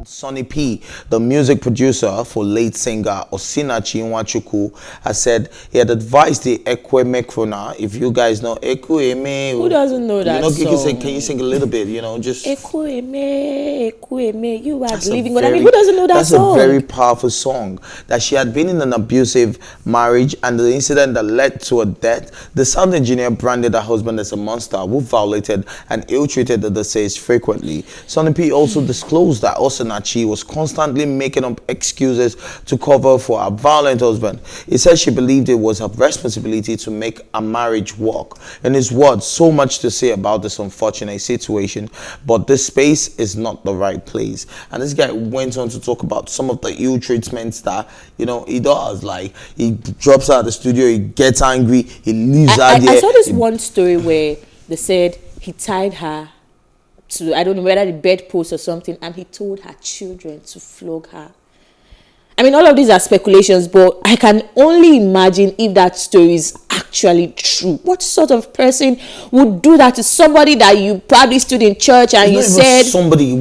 Sonny P, the music producer for late singer Osinachi Nwachukwu, has said he had advised the Ekweme Krona. If you guys know Ekweme, who doesn't know that song? Can you sing a little bit? Just Ekweme, you are living. I mean, who doesn't know that song? That's a very powerful song. That she had been in an abusive marriage, and the incident that led to her death. The sound engineer branded her husband as a monster who violated and ill-treated the deceased frequently. Sonny P also disclosed that Osinachi was constantly making up excuses to cover for her violent husband. He said she believed it was her responsibility to make a marriage work. In his words, so much to say about this unfortunate situation, but this space is not the right place. And this guy went on to talk about some of the ill treatments that he does. Like, he drops out of the studio, he gets angry, he leaves out there. I saw this one story where they said he tied her to, I don't know whether the bedpost or something, and he told her children to flog her. I mean, all of these are speculations, but I can only imagine if that story is actually true. What sort of person would do that to somebody that you probably stood in church and you said...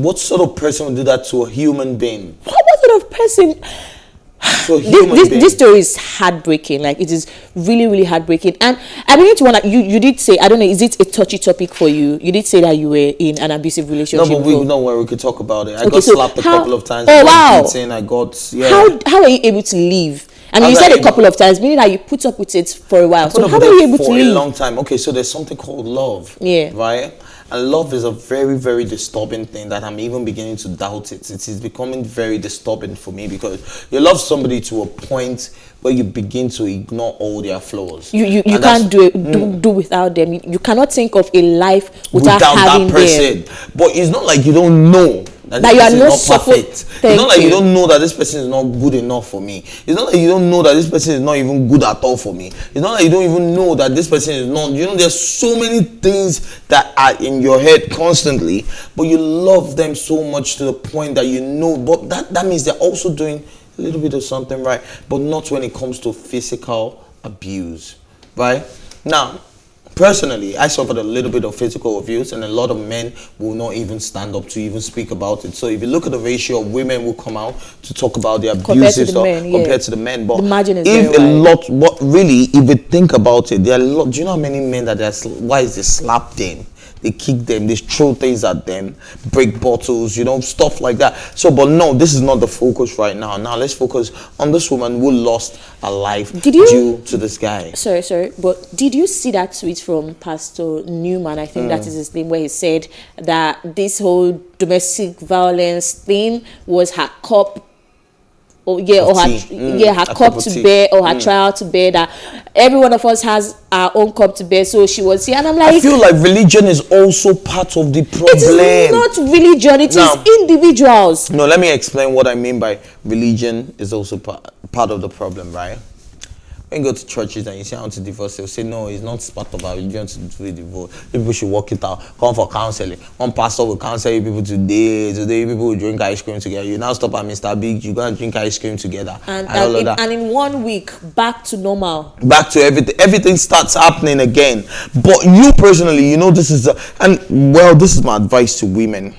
What sort of person would do that to a human being? What sort of person... This story is heartbreaking. Like, it is really, really heartbreaking. And I mean, to wonder, you did say, I don't know, is it a touchy topic for you? You did say that you were in an abusive relationship. No, but we know where we could talk about it. I got slapped a couple of times. Oh, wow. How are you able to leave? I mean, you said a couple of times, meaning that you put up with it for a while. So how are you able to leave? For a long time. Okay, so there's something called love. Yeah. Right? And love is a very, very disturbing thing that I'm even beginning to doubt it. It is becoming very disturbing for me, because you love somebody to a point where you begin to ignore all their flaws. You can't do without them. You cannot think of a life without having that person. Them. But it's not like you don't know that you are not perfect. It's not like you don't know that this person is not good enough for me. It's not like you don't know that this person is not even good at all for me. It's not like you don't even know that this person is not, there's so many things that are in your head constantly, but you love them so much to the point that but that means they're also doing a little bit of something right, but not when it comes to physical abuse, right? Now, personally, I suffered a little bit of physical abuse, and a lot of men will not even stand up to even speak about it. So if you look at the ratio of women who come out to talk about their abusive stuff compared to the men, but the margin is if you think about it, there are a lot. Do you know how many men why is they slap them? They kick them, they throw things at them, break bottles, stuff like that. So, but no, this is not the focus right now. Now, let's focus on this woman who lost her life due to this guy. Sorry, but did you see that tweet from Pastor Newman? I think that is his name, where he said that this whole domestic violence thing was her cup. Her cup to bear, or her trial to bear, that every one of us has our own cup to bear. So she was here, and I'm like, I feel like religion is also part of the problem. It is not religion, it is individuals. No, let me explain what I mean by religion is also part of the problem, right? When you go to churches and you say I want to divorce, they'll say no, it's not part of our religion to do a divorce. People should work it out. Come for counseling. One pastor will counsel you people today. Today people will drink ice cream together. You now stop at Mr. Big, you go and drink ice cream together. And in 1 week, back to normal. Back to everything. Everything starts happening again. But you personally, this is this is my advice to women.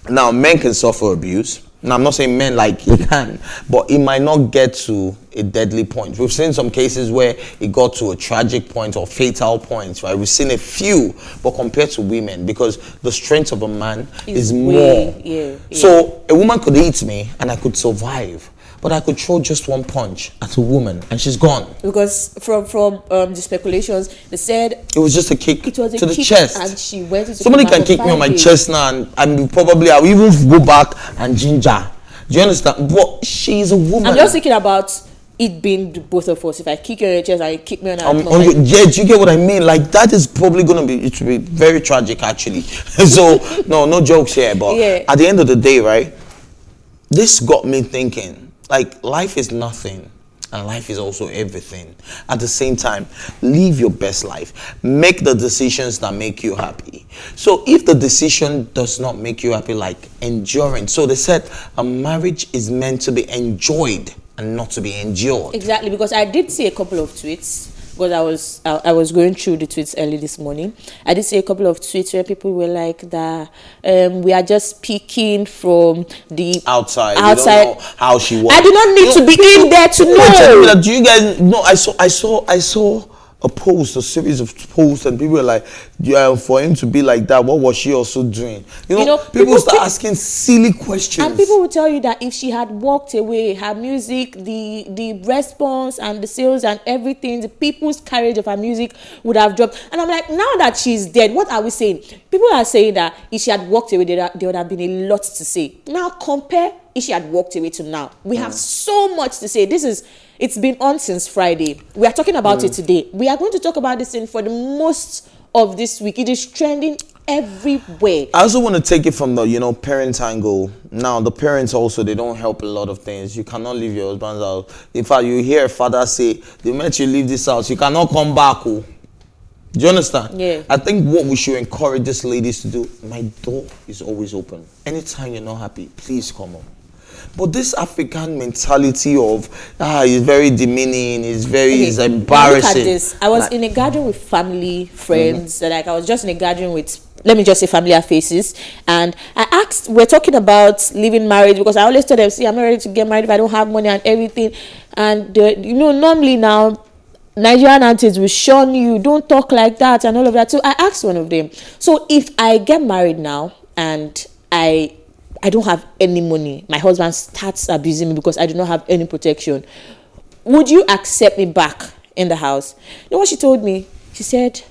Now, men can suffer abuse. Now, I'm not saying men like you can, but it might not get to a deadly point. We've seen some cases where it got to a tragic point or fatal point, right? We've seen a few, but compared to women, because the strength of a man is more. So a woman could hit me and I could survive, but I could throw just one punch at a woman and she's gone. Because from the speculations, they said it was just a kick to the chest. And she went into somebody can kick me on my chest now, and probably I'll even go back and ginger. Do you understand? But she's a woman. I'm just thinking about it being both of us. If I kick you on your chest and you kick me on do you get what I mean? Like, that is probably going to be very tragic, actually. So, no jokes here. But at the end of the day, right, this got me thinking. Like, life is nothing and life is also everything. At the same time, live your best life. Make the decisions that make you happy. So if the decision does not make you happy, like enduring. So they said a marriage is meant to be enjoyed and not to be endured. Exactly, because I did see a couple of tweets because I was going through the tweets early this morning. I did see a couple of tweets where people were like that we are just peeking from the outside. We don't know how she was. I do not need to be in there to know. Do you guys know? I saw a series of posts, and people were like, yeah, for him to be like that, what was she also doing? You know, people start asking silly questions. And people will tell you that if she had walked away, her music, the response and the sales and everything, the people's carriage of her music would have dropped. And I'm like, now that she's dead, what are we saying? People are saying that if she had walked away, there would have been a lot to say. Now compare if she had walked away to now. We have so much to say. It's been on since Friday. We are talking about it today. We are going to talk about this thing for the most of this week. It is trending everywhere. I also want to take it from the, parent angle. Now, the parents also, they don't help a lot of things. You cannot leave your husband's house. In fact, you hear a father say, the minute you leave this house, you cannot come back. Oh. Do you understand? Yeah. I think what we should encourage these ladies to do, my door is always open. Anytime you're not happy, please come home. But this African mentality of it's very demeaning, it's embarrassing. Look at this. I was in a gathering with family, friends. I was just in a gathering with, let me just say, familiar faces. And I asked, we're talking about leaving marriage, because I always tell them, see, I'm not ready to get married if I don't have money and everything. And normally now, Nigerian aunties will shun you, don't talk like that and all of that. So I asked one of them, so if I get married now and I don't have any money, my husband starts abusing me because I do not have any protection, would you accept me back in the house? You know what she told me? She said,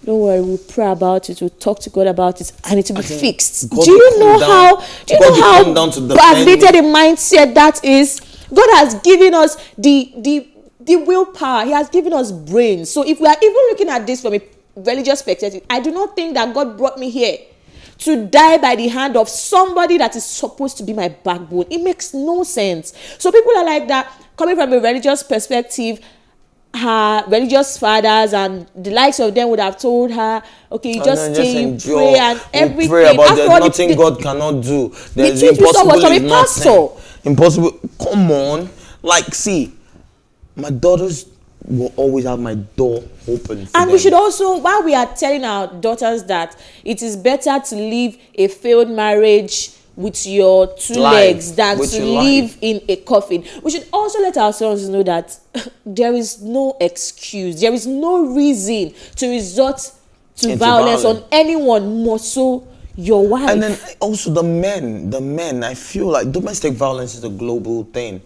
don't worry, we'll pray about it, we'll talk to God about it, and it will be fixed. Do you know how backdated a mindset that is? God has given us the willpower. He has given us brains. So if we are even looking at this from a religious perspective, I do not think that God brought me here to die by the hand of somebody that is supposed to be my backbone. It makes no sense. So people are like that, coming from a religious perspective. Her religious fathers and the likes of them would have told her, okay, you just stay, you pray and everything. Pray about there's nothing God cannot do. There's impossible. Impossible. Come on. Like, see, my daughters will always have my door open for and them. We should also, while we are telling our daughters that it is better to leave a failed marriage with your two legs than to live in a coffin, we should also let our sons know that there is no excuse, there is no reason to resort to violence on anyone, more so your wife. And then also the men, I feel like domestic violence is a global thing.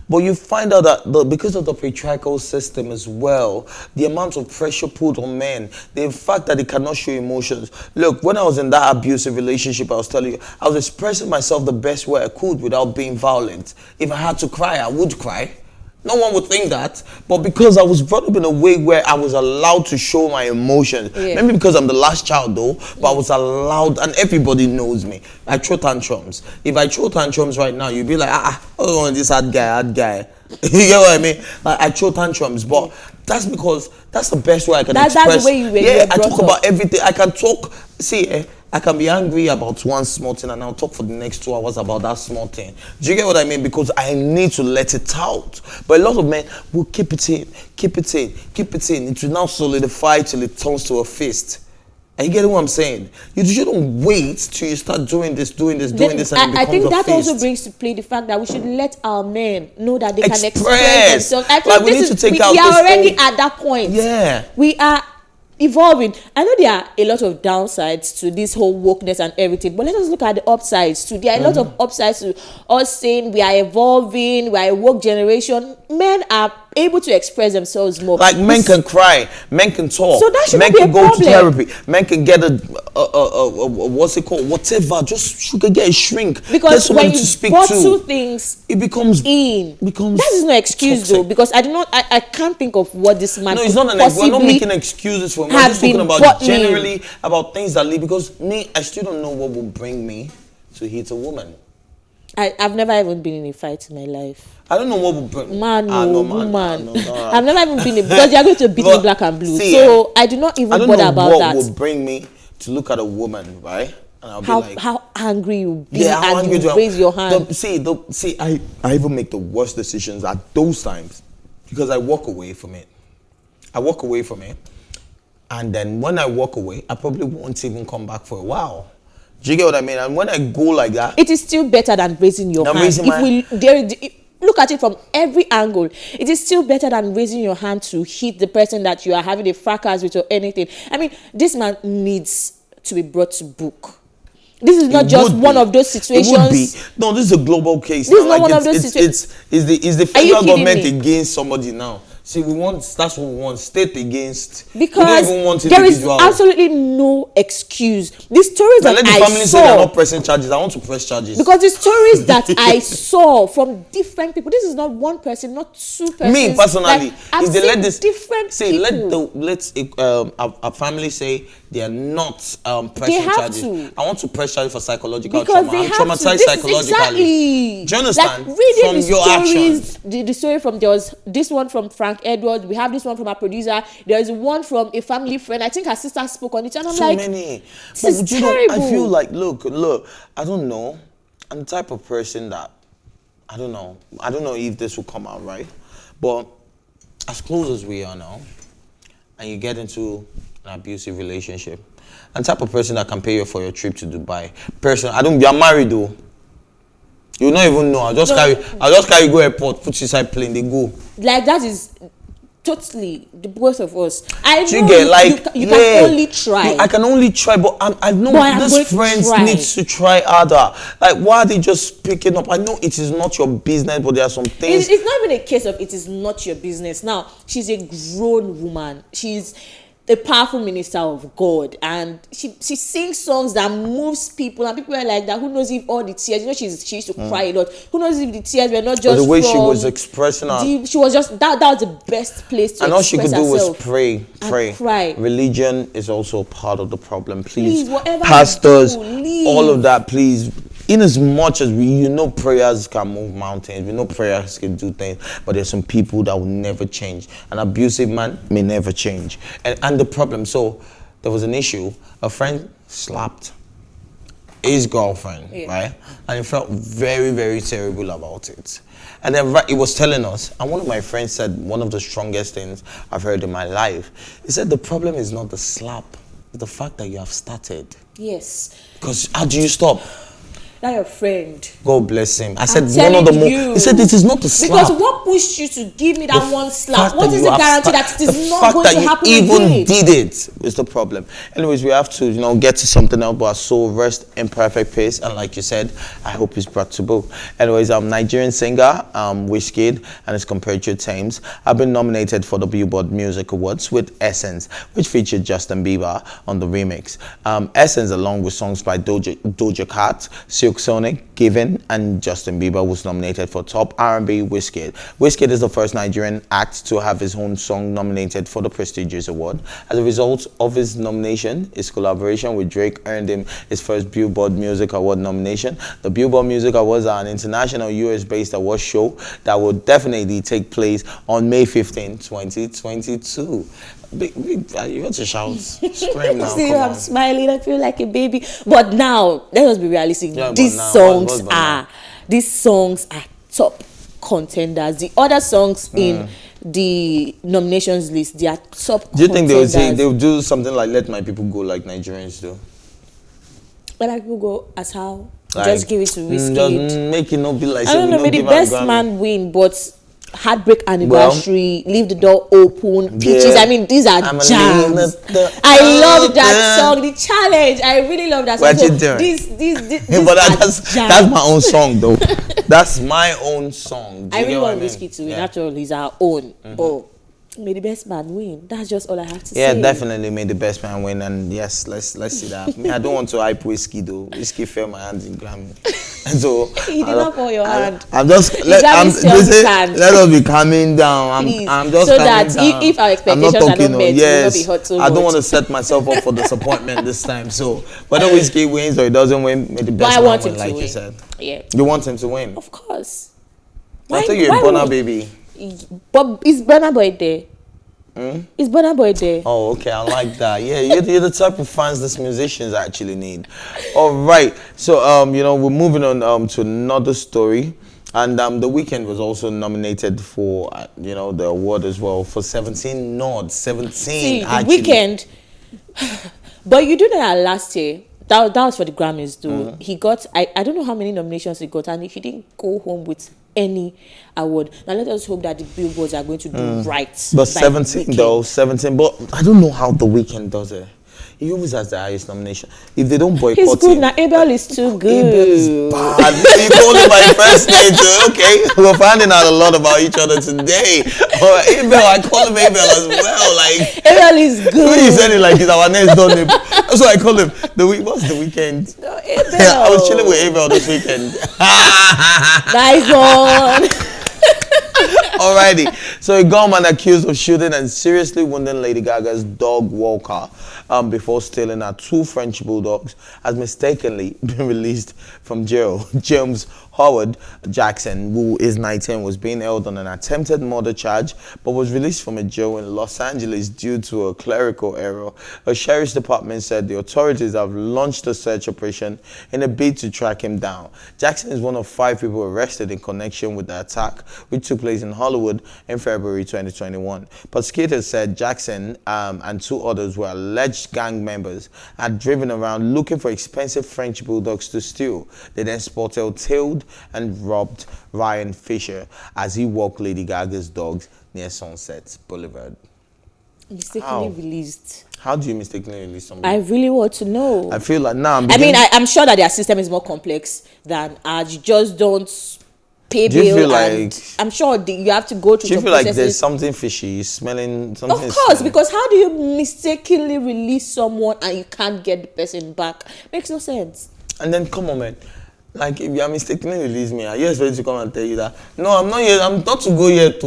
But you find out that because of the patriarchal system as well, the amount of pressure put on men, the fact that they cannot show emotions. Look, when I was in that abusive relationship, I was telling you, I was expressing myself the best way I could without being violent. If I had to cry, I would cry. No one would think that, but because I was brought up in a way where I was allowed to show my emotions, maybe because I'm the last child though, but I was allowed, and everybody knows me. I throw tantrums. If I throw tantrums right now, you'd be like, oh, this hard guy. You get what I mean? Like, I throw tantrums, but that's because that's the best way I can express. That's the way you were I talk about everything. I can talk. See, I can be angry about one small thing and I'll talk for the next 2 hours about that small thing. Do you get what I mean? Because I need to let it out. But a lot of men will keep it in. It will now solidify till it turns to a fist. Are you getting what I'm saying? You shouldn't wait till you start doing this, and it becomes a fist. I think that also brings to play the fact that we should let our men know that they can express themselves. I think we are already at that point. Yeah. We are evolving. I know there are a lot of downsides to this whole wokeness and everything, but let us look at the upsides too. There are a lot of upsides to us saying we are evolving, we are a woke generation. Men are able to express themselves more. Like men can cry, men can talk, so that should men not be can a go problem. to therapy, men can get what's it called? Whatever, just you can get a shrink. Because when you bottle things, it becomes that is no excuse toxic. Though, because I can't think of what this man. No, it's not we're not making excuses for him. We're just talking about generally about things that lead. Because me, I still don't know what will bring me to hit a woman. I've never even been in a fight in my life. I don't know what will bring woman. I've never even been because they are going to beat me black and blue. See, so I do not even bother about that. What will bring me to look at a woman, right? And I'll be like, how angry you be and you raise your hand. I even make the worst decisions at those times because I walk away from it. I walk away from it. And then when I walk away, I probably won't even come back for a while. Do you get what I mean? And when I go like that, it is still better than raising your hand. Look at it from every angle. It is still better than raising your hand to hit the person that you are having a fracas with or anything. I mean, this man needs to be brought to book. This is not just one of those situations. It would be. No, this is a global case. This is not one of those situations. It's the federal government against somebody now. See, that's what we want, state against. Because we don't even want there is absolutely no excuse. The stories that I saw. Let the family say they're not pressing charges. I want to press charges. Because the stories that I saw from different people, this is not one person, not two persons. Me personally, I've if they let this different say, people. let a family say they are not pressing charges. I want to press charges for psychological trauma. I'm traumatized psychologically. Exactly. Do you understand? Like reading from the your stories, actions. the story from, there was this one from Frank Edwards. We have this one from our producer. There is one from a family friend. I think her sister spoke on it, and I'm so like, many. This is terrible. I feel like, look. I don't know. I'm the type of person that I don't know if this will come out right, but as close as we are now, and you get into an abusive relationship, I'm the type of person that can pay you for your trip to Dubai. I'm married though. You don't even know. I'll just carry go airport, put you inside plane, they go. Like that is totally the both of us. I know you can only try. I can only try, but I know these friends need to try harder. Like, why are they just picking up? I know it is not your business, but there are some things. It's not even a case of it is not your business. Now, she's a grown woman. She's a powerful minister of God, and she sings songs that moves people, and people are like that. Who knows if all the tears, she used to cry a lot. Who knows if the tears were not just the way she was expressing her. She was just that was the best place to express herself. And all she could do was pray. Cry. Religion is also part of the problem. Please whatever pastors, all of that, please. In as much as prayers can move mountains, we know prayers can do things, but there's some people that will never change. An abusive man may never change. And the problem, so there was an issue, a friend slapped his girlfriend, right? And he felt very, very terrible about it. And then he was telling us, and one of my friends said one of the strongest things I've heard in my life. He said the problem is not the slap, it's the fact that you have started. Yes. Because how do you stop? That your friend. God bless him. I said one of the more. He said it is not the slap. Because what pushed you to give me that one slap? What is the guarantee that it is not going to happen again? The fact that you even did it is the problem. Anyways, we have to get to something else, but so rest in perfect peace. And like you said, I hope he's brought to book. Anyways, Nigerian singer Wizkid and his compatriot Tems have been nominated for the Billboard Music Awards with Essence, which featured Justin Bieber on the remix. Essence, along with songs by Doja Cat, Silk Sonic, Given, and Justin Bieber, was nominated for Top R&B Wizkid. Wizkid is the first Nigerian act to have his own song nominated for the prestigious award. As a result of his nomination, his collaboration with Drake earned him his first Billboard Music Award nomination. The Billboard Music Awards are an international US-based award show that will definitely take place on May 15, 2022. You want to shout, scream now. See, I'm smiling. I feel like a baby. But now, let us be realistic. These songs are top contenders. The other songs in the nominations list, they are top. Do you think they will do something like "Let My People Go" like Nigerians do? Let My People Go as how? Like, just give it to Wizkid. Just make it not be like. I don't know. May the best man win, but. Heartbreak Anniversary, Leave the Door Open, Peaches. I mean, these are jams. I love that song, The Challenge. I really love that song. What you doing? These but that's my own song, though. That's my own song. I really want Wizkid to win. After all, he's our own. But may the best man win. That's just all I have to say. Yeah, definitely may the best man win. And yes, let's see that. I don't want to hype Wizkid though. Wizkid fell my hands in Grammy. And so he did not fall your hand. I'm just let us be calming down. I'm just so that if our expectations are not met, we'll not be hot so I don't want to set myself up for disappointment this time. So whether Wizkid wins or he doesn't win, may the best man win, like you said. Yeah. You want him to win? Of course. I thought you're a Burna baby. But is Burna Boy there? Is Burna Boy there? Oh, okay, I like that. Yeah, you're the type of fans these musicians actually need. All right, so we're moving on to another story. And The Weeknd was also nominated for, the award as well for 17 nods. 17. See, The actually. Weeknd. But you do know that last year, that was for the Grammys, though. He got, I don't know how many nominations he got, and he didn't go home with any award. Now let us hope that the Billboards are going to do right. But 17 though, 17. But I don't know how The Weeknd does it. He always has the highest nomination. If they don't boycott He's good him, now. Abel is too good. Abel is bad. You called him my first name too. Okay, we're finding out a lot about each other today. Abel, I call him Abel as well. Like Abel is good. when you said it like it's our next door neighbor. That's what I call him. What's The Weeknd? No, Abel. I was chilling with Abel this weekend. Nice one. Alrighty, so a gunman accused of shooting and seriously wounding Lady Gaga's dog Walker before stealing her 2 French bulldogs has mistakenly been released from jail. James Howard Jackson, who is 19, was being held on an attempted murder charge but was released from a jail in Los Angeles due to a clerical error. A sheriff's department said the authorities have launched a search operation in a bid to track him down. Jackson is one of 5 people arrested in connection with the attack, which took place in Hollywood in February 2021. Prosecutors said Jackson and 2 others were alleged gang members had driven around looking for expensive French bulldogs to steal. They then spotted, tailed, and robbed Ryan Fisher as he walked Lady Gaga's dogs near Sunset Boulevard. Mistakenly released. How do you mistakenly release somebody? I really want to know. I feel like now. I'm sure that their system is more complex than ours. You just don't pay Do you bill. feel And like- I'm sure you have to go through. Do you some feel like processes. there's something fishy? You're smelling something? Of course, smelling. because how do you mistakenly release someone and you can't get the person back? Makes no sense. And then come on, man. Like if you are mistakenly release me, are you expected to come and tell you that? No, I'm not yet. I'm not to go yet.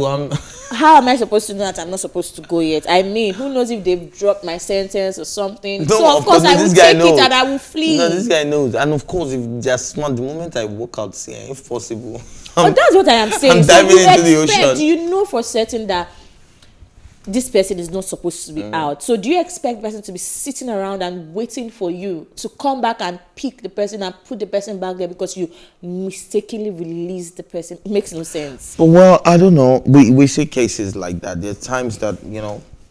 How am I supposed to know that I'm not supposed to go yet? I mean, who knows if they've dropped my sentence or something? No, so of course I will take it and I will flee. No, this guy knows. And of course, if they're smart, the moment I walk out, see, if possible. But that's what I am saying. I'm diving into the expect, ocean. do you know for certain that this person is not supposed to be out? So do you expect the person to be sitting around and waiting for you to come back and pick the person and put the person back there because you mistakenly released the person? It makes no sense. But well, I don't know. We see cases like that. There are times that,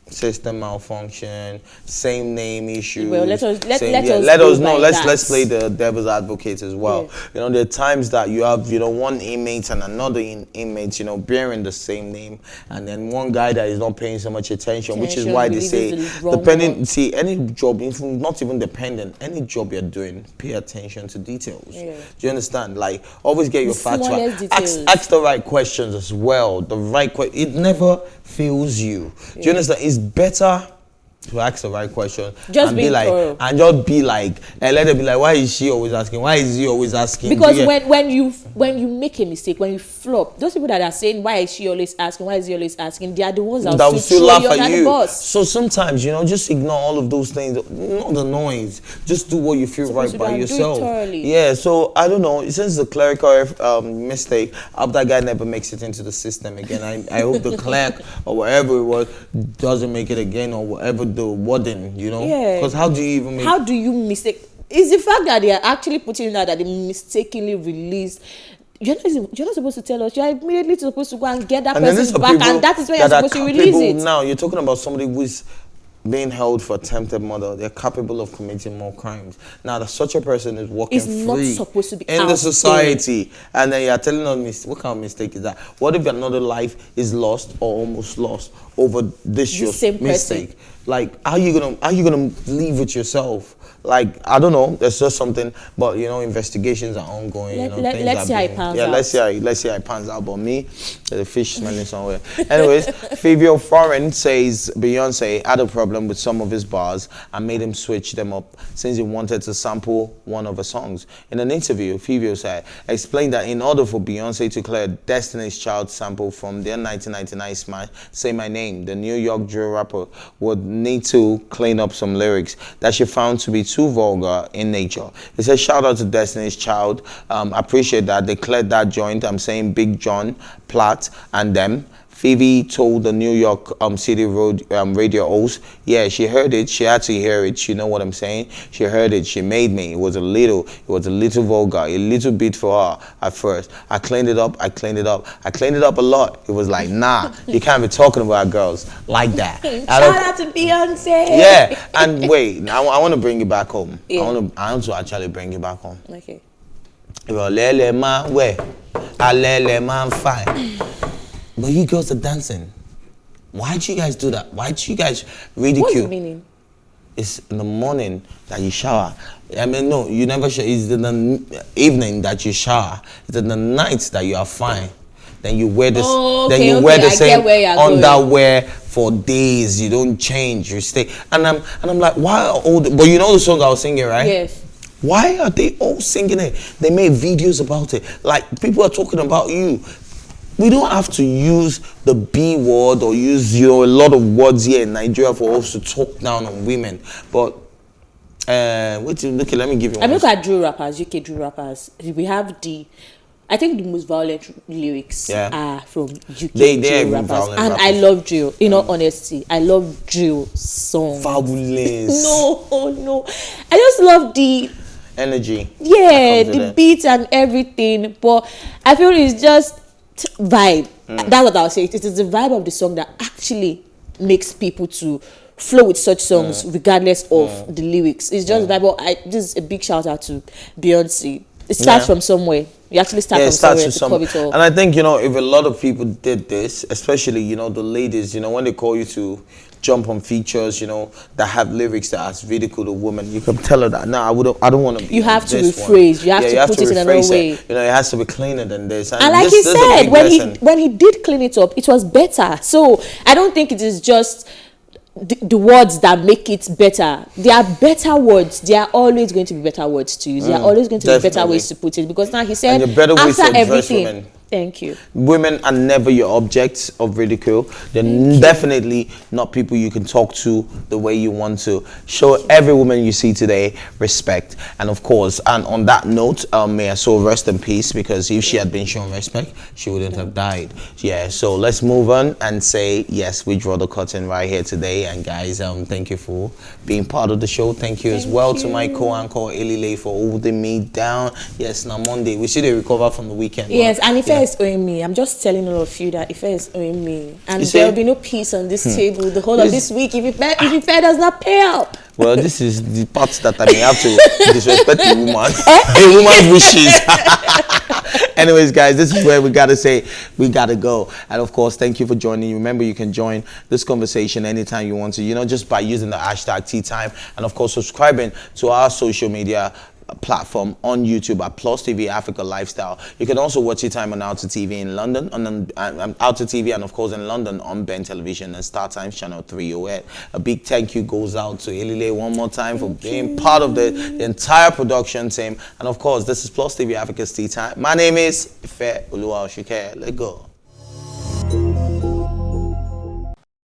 system malfunction, same name issue. Well, let us know. by Let's that. play the devil's advocate as well. Yeah. There are times that you have one inmate and another inmate, bearing the same name, and then one guy that is not paying so much attention, which is why they say see any job, not even dependent, any job you're doing, pay attention to details. Yeah. Do you understand? Like always get your facts right. Ask the right questions as well. The right it never fails you. Do you understand? It's better to ask the right question just and be like thorough. And just be like and let them be like, why is she always asking? Why is he always asking? Because when you make a mistake, when you flop, those people that are saying why is she always asking, why is he always asking, they are the ones that will still laugh at you. So sometimes just ignore all of those things, not the noise. Just do what you feel right by yourself. Yeah. So I don't know. Since the clerical mistake, I hope that guy never makes it into the system again. I hope the clerk or whatever it was doesn't make it again, or whatever the warden, because how do you even how do you mistake? It's the fact that they are actually putting in out that they mistakenly released. You're not supposed to tell us. You're immediately supposed to go and get that person back, and that is when you're supposed to release it. Now you're talking about somebody who's being held for attempted murder. They're capable of committing more crimes. Now that such a person is walking free not supposed to be in the society, and then you're telling us what kind of mistake is that? What if another life is lost or almost lost over this your mistake? Person. Like, how are you gonna live with yourself? Like, I don't know. There's just something, but investigations are ongoing. Let's see how it pans out. Let's see how it pans out. But me, there's a fish smelling somewhere. Anyways, Fivio Foreign says Beyonce had a problem with some of his bars and made him switch them up since he wanted to sample one of her songs. In an interview, Fivio said, explained that in order for Beyonce to clear Destiny's Child sample from their 1999 smash, Say My Name, the New York drill rapper would need to clean up some lyrics that she found to be too vulgar in nature. He said, shout out to Destiny's Child. Appreciate that they cleared that joint. I'm saying Big John, Platt, and them. Fivio told the New York City radio host, yeah, she heard it. She had to hear it. You know what I'm saying? She heard it. She made me. It was a little vulgar, a little bit for her at first. I cleaned it up. I cleaned it up a lot. It was like, nah, you can't be talking about girls like that. Shout out to Beyonce. Yeah, and wait, now I want to bring you back home. Yeah. I want to actually bring you back home. Okay. Lele man, where? Alele man, fine. But you girls are dancing. Why do you guys do that? Why do you guys ridicule? What's the meaning? It's in the morning that you shower. I mean, no, you never shower. It's in the evening that you shower. It's in the night that you are fine. Then you wear this. Then you wear the same underwear for days. You don't change. You stay. And I'm like, why are all? But you know the song I was singing, right? Yes. Why are they all singing it? They made videos about it. Like, people are talking about you. We don't have to use the B word or use, a lot of words here in Nigeria for us to talk down on women. But, let me give you one. I mean, look at drill rappers, UK drill rappers. We have I think the most violent lyrics are from UK drill rappers. And I love drill, in all honesty. I love drill songs. Fabulous. No. I just love the energy. Yeah, the beats and everything. But I feel it's just vibe. That's what I'll say. It is the vibe of the song that actually makes people to flow with such songs regardless of the lyrics. It's just vibe. But this is a big shout out to Beyonce. It starts from somewhere. You actually start from somewhere to cover it all. And I think, if a lot of people did this, especially, the ladies, when they call you to jump on features, that have lyrics that has ridiculed a woman, you can tell her that, no, I don't want to be. You have to rephrase. You have to put it in another way. It has to be cleaner than this. And like he said, when he did clean it up, it was better. So I don't think it is just the words that make it better. There are better words. There are always going to be better words to use. There are always going to be better ways to put it. Because now he said, after everything, thank you. Women are never your objects of ridicule. They're definitely not people you can talk to the way you want to. Show every woman you see today respect. And of course, and on that note, may her soul rest in peace, because if she had been shown respect, she wouldn't have died. Yeah, so let's move on and say, yes, we draw the curtain right here today. And guys, thank you for being part of the show. Thank you as well to my co-anchor Elile for holding me down. Yes, now Monday, we see they recover from the weekend. Yes, and if is owing me. I'm just telling all of you that Ife is owing me, and there will be no peace on this table the whole of this week if Ife does not pay up. Well, this is the part that I may have to disrespect the woman. A woman's wishes. Anyways, guys, this is where we gotta say we gotta go. And of course, thank you for joining. Remember, you can join this conversation anytime you want to. Just by using the hashtag TEATIME, and of course, subscribing to our social media platform on YouTube at PlusTvAfrica Lifestyle. You can also watch TEATIME on Outer TV in London, on Outer TV, and of course in London on Ben Television and Star Times Channel 308. A big thank you goes out to Elile one more time for being part of the entire production team. And of course, this is PlusTvAfrica's TEATIME. My name is Ife Oluwaoshike. Let's go.